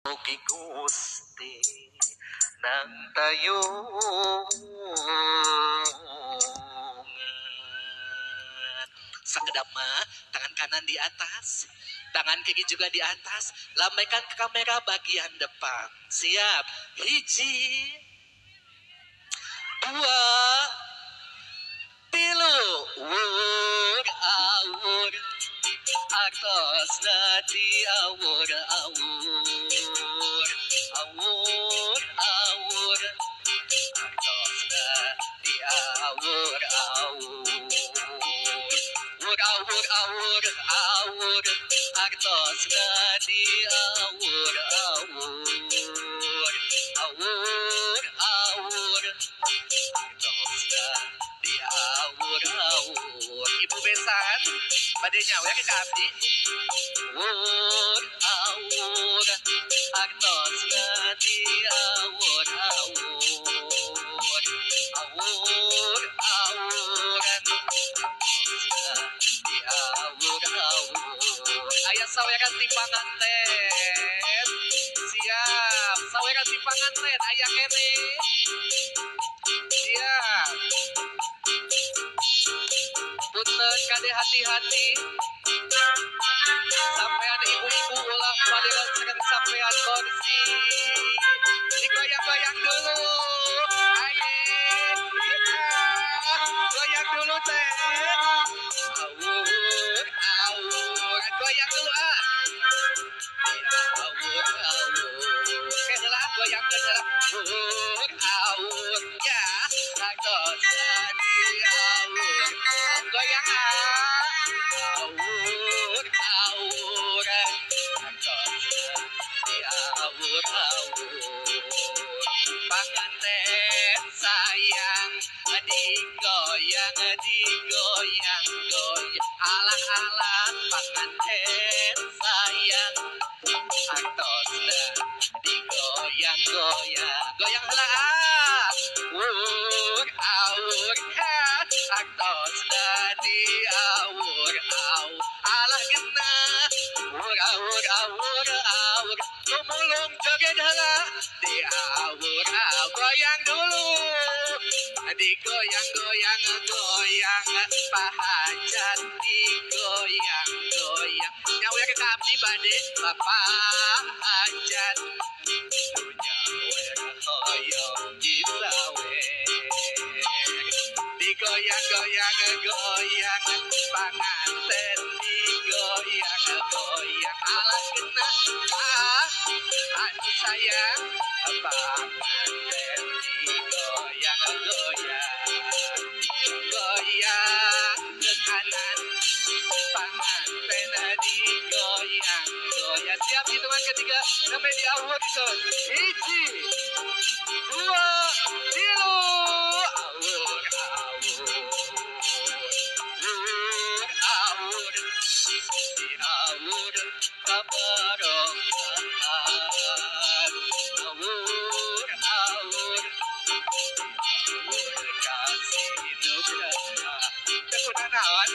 Mugi Gusti nang tayong sakedap mah tangan kanan di atas, tangan kiri juga di atas, lambaikan ke kamera bagian depan. Siap, hiji, dua, tilu, wur awur, atos nadi awur awur, awur awur, atos nadi awur awur, wur awur awur awur, atos nadi awur awur, awur awur, atos nadi awur awur. Ibu besan pada nyawa ke kami. Awur awur, atos nadi awur awur, awur awur, nadi awur awur. Ayah saweran ti panganten, siap. Saweran ti panganten, ayah kene, siap. Punten kade hati-hati. Sampean ibu-ibu ulah paliran sekali sampean kursi. Digoyang-goyang dulu. Aye. Goyang dulu teh. Awur, awur. Goyang dulu ah. Awur, awur. Kenelah goyang kenelah. Awur, awur. Ya. Atos nadi awur. Goyang ah. Awur, awur, atos nadi awur awur. Panganten sayang, digoyang digoyang goyang. Alah-alah panganten sayang, atos nadi goyang goyang. Goyang heula. Awur, awur, atos nadi awur awur. Alah genah. Awur awur awur awur. Tumulung joget heula. Di awur awur. Goyang dulu. Digoyang goyang goyang. Pahajat digoyang goyang. Nyawa ke abdi bade pahajat. Nyawa hoyong gisawe. Digoyang goyang goyang, panganten digoyang goyang. Alah genah ah, anu sayang, panganten digoyang goyang, goyang ke kanan, panganten digoyang goyang. Siap hitungan ketiga sampai di awal itu. Hiji, dua, tilu. Awur awur, awur awur, di awur kabarokan. Awur awur, awur kasih nugraha. Tepuk tangan.